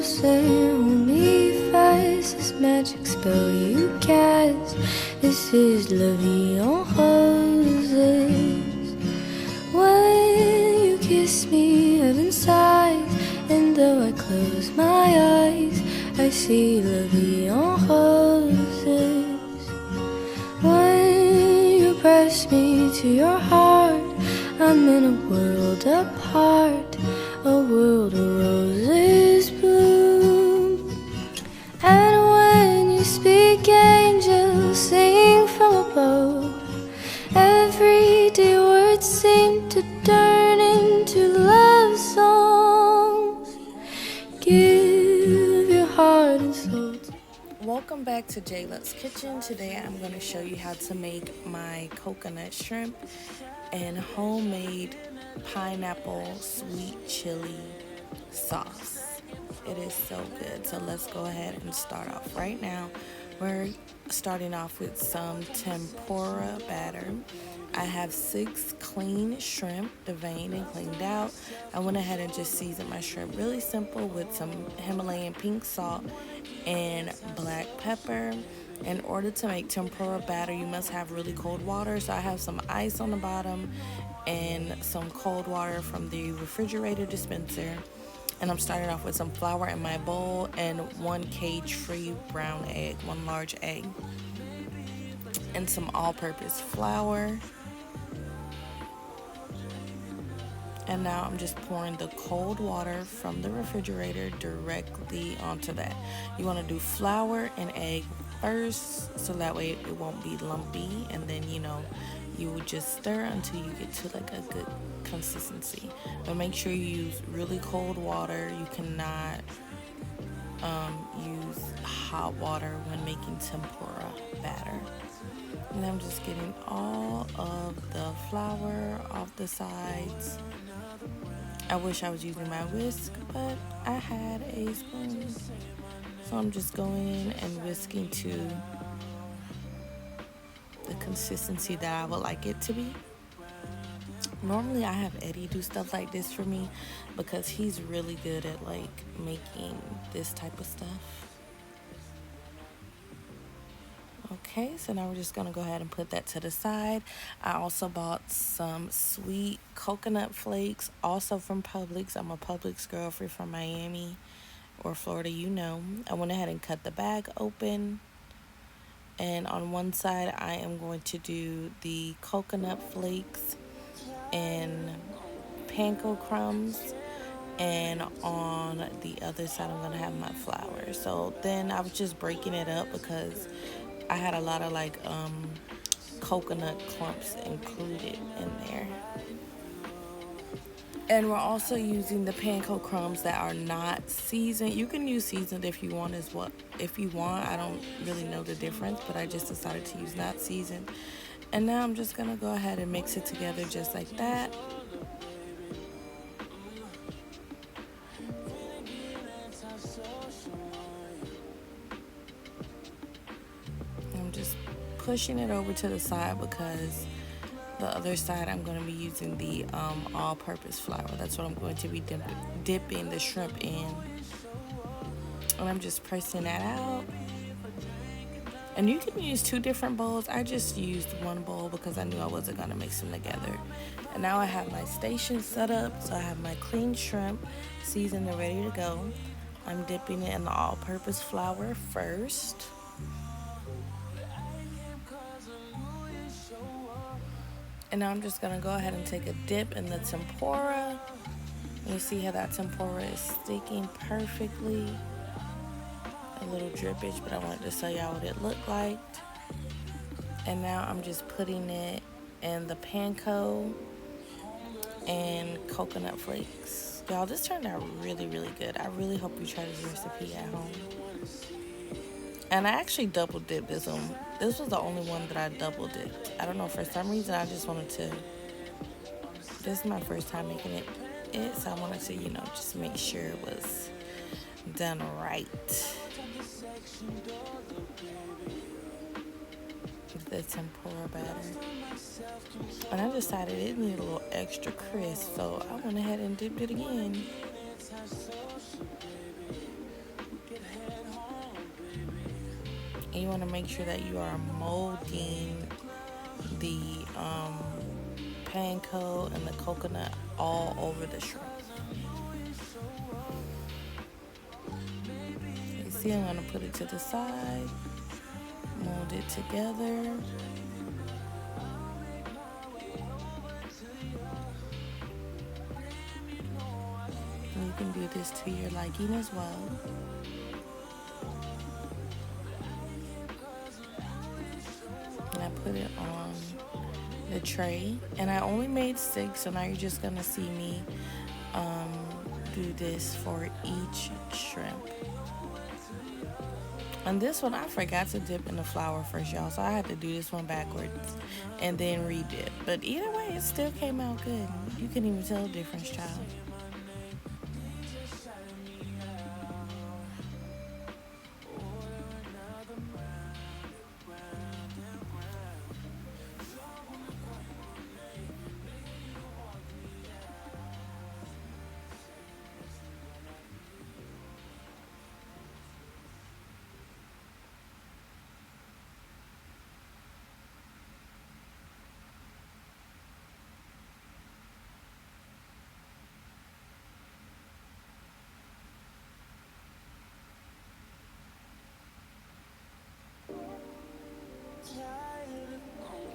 closer, hold me fast. This magic spell you cast. This is La Vie en Roses. When you kiss me, heaven sighs, and though I close my eyes, I see La Vie en Roses. When you press me to your heart, I'm in a world apart, a world of roses bloom. And when you speak, angels sing from above. Everyday words seem to turn into love songs. Give your heart and soul. Welcome back to Jayla's Kitchen. Today I'm going to show you how to make my coconut shrimp and homemade pineapple sweet chili sauce. It is so good. So let's go ahead and start off. Right now we're starting off with some tempura batter. I have 6 clean shrimp, deveined and cleaned out. I went ahead and just seasoned my shrimp really simple with some Himalayan pink salt and black pepper. In order to make tempura batter, you must have really cold water. So I have some ice on the bottom and some cold water from the refrigerator dispenser. And I'm starting off with some flour in my bowl and 1 cage-free brown egg, 1 large egg, and some all-purpose flour. And now I'm just pouring the cold water from the refrigerator directly onto that. You want to do flour and egg first, so that way it won't be lumpy, and then you would just stir until you get to like a good consistency. But make sure you use really cold water. You cannot use hot water when making tempura batter. And I'm just getting all of the flour off the sides. I wish I was using my whisk, but I had a spoon. So I'm just going in and whisking to the consistency that I would like it to be. Normally I have Eddie do stuff like this for me because he's really good at like making this type of stuff. Okay, so now we're just gonna go ahead and put that to the side. I also bought some sweet coconut flakes, also from Publix. I'm a Publix girl from Miami or Florida, I went ahead and cut the bag open. And on one side, I am going to do the coconut flakes and panko crumbs. And on the other side, I'm going to have my flour. So then I was just breaking it up because I had a lot of coconut clumps included in there. And we're also using the panko crumbs that are not seasoned. You can use seasoned if you want I don't really know the difference, but I just decided to use not seasoned. And now I'm just gonna go ahead and mix it together just like that. I'm just pushing it over to the side because the other side I'm going to be using the all-purpose flour. That's what I'm going to be dipping the shrimp in. And I'm just pressing that out. And you can use 2 different bowls. I just used 1 bowl because I knew I wasn't going to mix them together. And now I have my station set up. So I have my clean shrimp seasoned and ready to go. I'm dipping it in the all-purpose flour first. And now I'm just going to go ahead and take a dip in the tempura. You see how that tempura is sticking perfectly. A little drippage, but I wanted to show y'all what it looked like. And now I'm just putting it in the panko and coconut flakes. Y'all, this turned out really, really good. I really hope you try this recipe at home. And I actually double dipped this one. This was the only one that I double dipped. I don't know, for some reason I just wanted to, this is my first time making it, so I wanted to, just make sure it was done right. The tempura batter. And I decided it needed a little extra crisp, so I went ahead and dipped it again. And you want to make sure that you are molding the panko and the coconut all over the shrimp. You see, I'm going to put it to the side, mold it together. And you can do this to your liking as well. And I put it on the tray, and I only made 6, so now you're just gonna see me do this for each shrimp. And this one I forgot to dip in the flour first, y'all, so I had to do this one backwards and then re-dip. But either way, it still came out good. You can even tell the difference, child.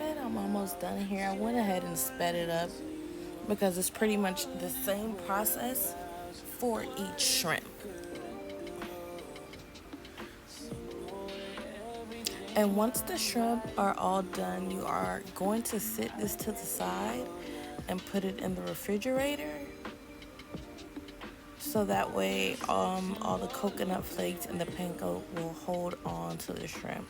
And I'm almost done here. I went ahead and sped it up because it's pretty much the same process for each shrimp. And once the shrimp are all done, you are going to sit this to the side and put it in the refrigerator. So that way all the coconut flakes and the panko will hold on to the shrimp.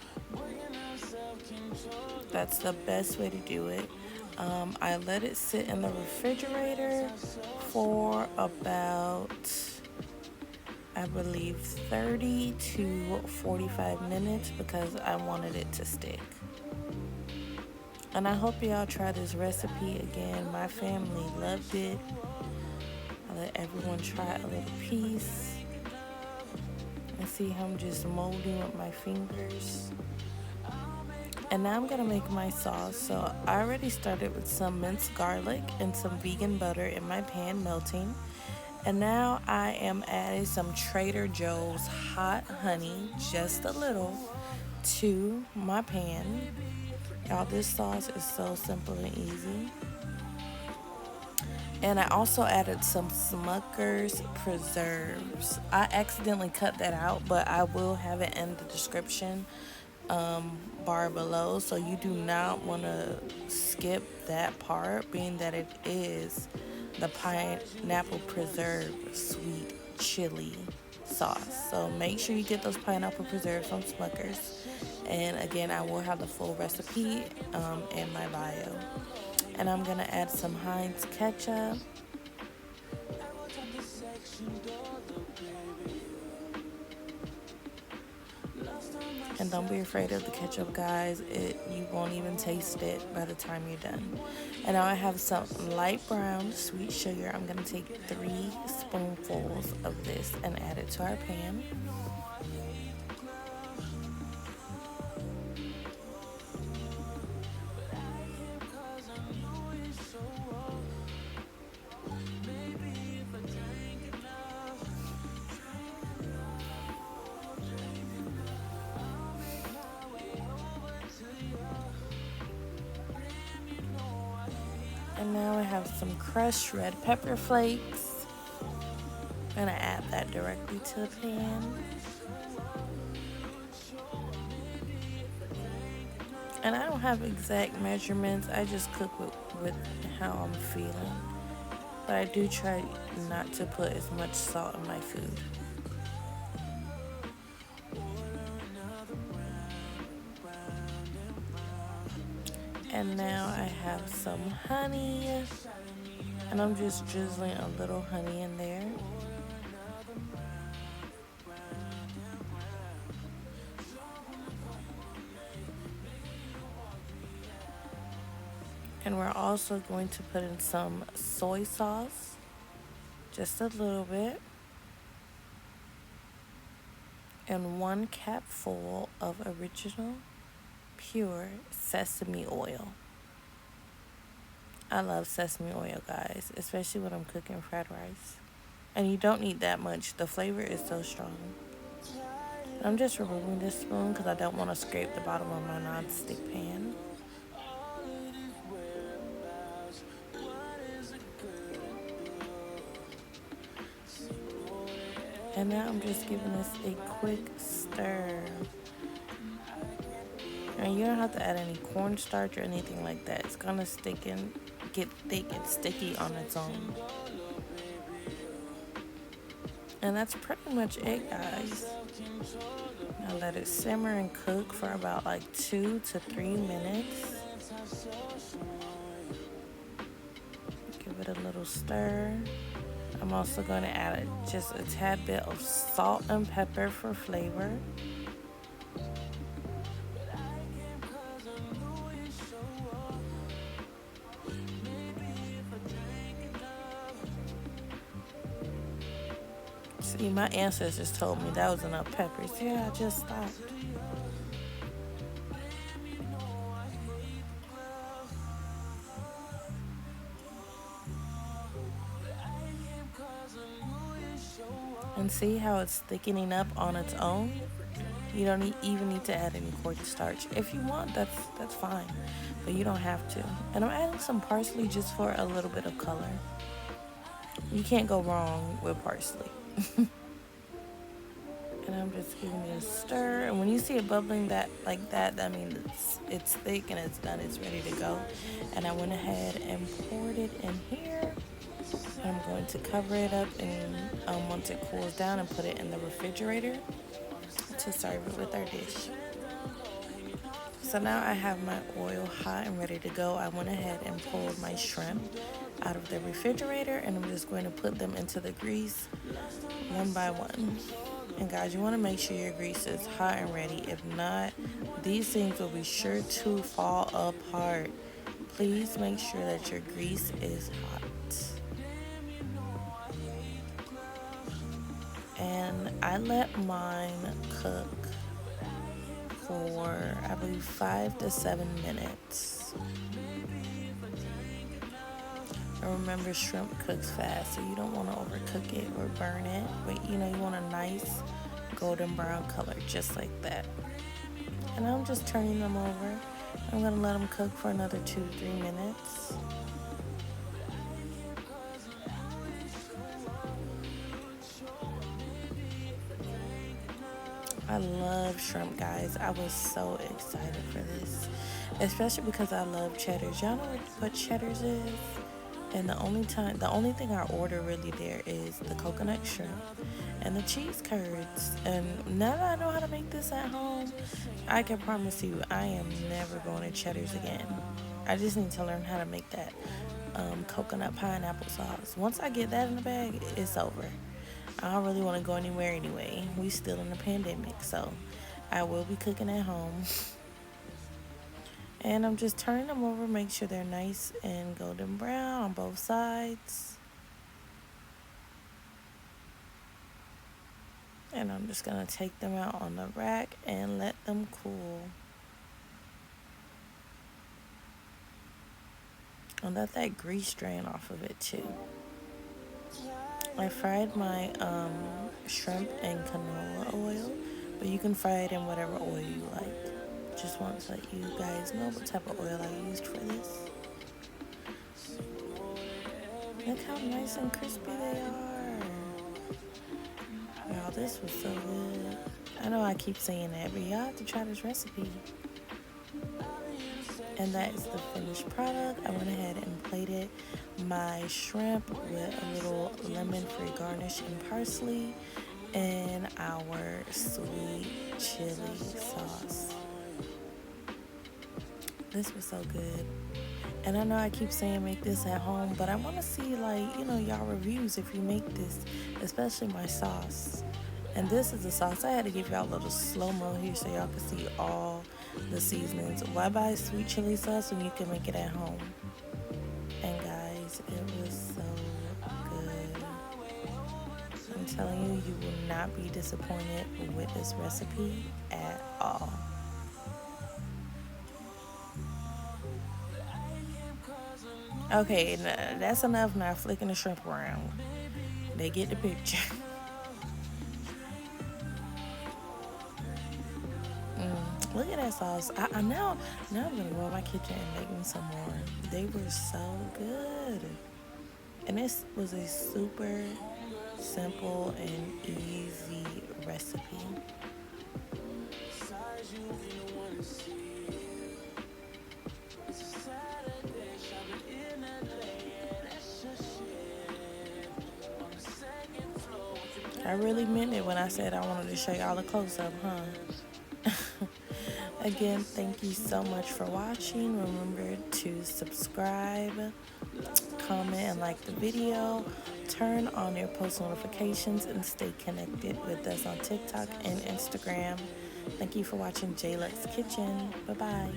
That's the best way to do it. I let it sit in the refrigerator for about, I believe, 30 to 45 minutes because I wanted it to stick. And I hope y'all try this recipe again. My family loved it. I let everyone try a little piece. And see how I'm just molding with my fingers. And now I'm gonna make my sauce. So I already started with some minced garlic and some vegan butter in my pan melting. And now I am adding some Trader Joe's hot honey, just a little, to my pan. Y'all, this sauce is so simple and easy. And I also added some Smucker's preserves. I accidentally cut that out, but I will have it in the description bar below, so you do not want to skip that part, being that it is the pineapple preserve sweet chili sauce. So make sure you get those pineapple preserves from Smucker's. And again, I will have the full recipe in my bio. And I'm gonna add some Heinz ketchup. And don't be afraid of the ketchup, guys. You won't even taste it by the time you're done. And now I have some light brown sweet sugar. I'm gonna take 3 spoonfuls of this and add it to our pan. And now I have some crushed red pepper flakes. I'm gonna add that directly to the pan. And I don't have exact measurements. I just cook with how I'm feeling. But I do try not to put as much salt in my food. And now I have some honey, and I'm just drizzling a little honey in there. And we're also going to put in some soy sauce, just a little bit. and 1 capful of original pure sesame oil. I love sesame oil, guys, especially when I'm cooking fried rice. And you don't need that much. The flavor is so strong. I'm just removing this spoon because I don't want to scrape the bottom of my non-stick pan. And now I'm just giving this a quick stir. And you don't have to add any cornstarch or anything like that. It's gonna get thick and sticky on its own. And that's pretty much it, guys. Now let it simmer and cook for about like 2 to 3 minutes. Give it a little stir. I'm also going to add just a tad bit of salt and pepper for flavor. See, my ancestors told me that was enough peppers. Yeah, I just stopped. And see how it's thickening up on its own? You don't even need to add any cornstarch. If you want, that's fine, but you don't have to. And I'm adding some parsley just for a little bit of color. You can't go wrong with parsley. And I'm just giving it a stir. And when you see it bubbling like that means it's thick and it's done. It's ready to go. And I went ahead and poured it in here. I'm going to cover it up and once it cools down and put it in the refrigerator to serve it with our dish. So now I have my oil hot and ready to go. I went ahead and pulled my shrimp out of the refrigerator and I'm just going to put them into the grease one by one. And guys, you want to make sure your grease is hot and ready. If not, these things will be sure to fall apart. Please make sure that your grease is hot. And I let mine cook for, I believe, 5 to 7 minutes. And remember, shrimp cooks fast, so you don't want to overcook it or burn it. But, you want a nice golden brown color, just like that. And I'm just turning them over. I'm going to let them cook for another 2 to 3 minutes. I love shrimp, guys. I was so excited for this, especially because I love cheddars. Y'all know what cheddars is? And the only thing I order really there is the coconut shrimp and the cheese curds. And now that I know how to make this at home, I can promise you I am never going to Cheddar's again. I just need to learn how to make that coconut pineapple sauce. Once I get that in the bag, it's over. I don't really want to go anywhere anyway. We still in the pandemic, so I will be cooking at home. And I'm just turning them over, make sure they're nice and golden brown on both sides. And I'm just going to take them out on the rack and let them cool. And let that grease drain off of it too. I fried my shrimp in canola oil, but you can fry it in whatever oil you like. Just want to let you guys know what type of oil I used for this. Look how nice and crispy they are. Wow, this was so good. I know I keep saying that, but y'all have to try this recipe. And that is the finished product. I went ahead and plated my shrimp with a little lemon-free garnish and parsley and our sweet chili sauce. This was so good. And I know I keep saying make this at home, but I want to see y'all reviews if you make this, especially my sauce. And this is the sauce. I had to give y'all a little slow-mo here so y'all can see all the seasonings. Why buy sweet chili sauce when you can make it at home? And guys, it was so good. I'm telling you, you will not be disappointed with this recipe at all. Okay, that's enough now. Flicking the shrimp around. They get the picture. Look at that sauce. Now I'm gonna go in my kitchen and make me some more. They were so good. And this was a super simple and easy recipe. I really meant it when I said I wanted to show y'all a close-up, huh? Again, thank you so much for watching. Remember to subscribe, comment, and like the video. Turn on your post notifications and stay connected with us on TikTok and Instagram. Thank you for watching J Luxe Kitchen. Bye-bye.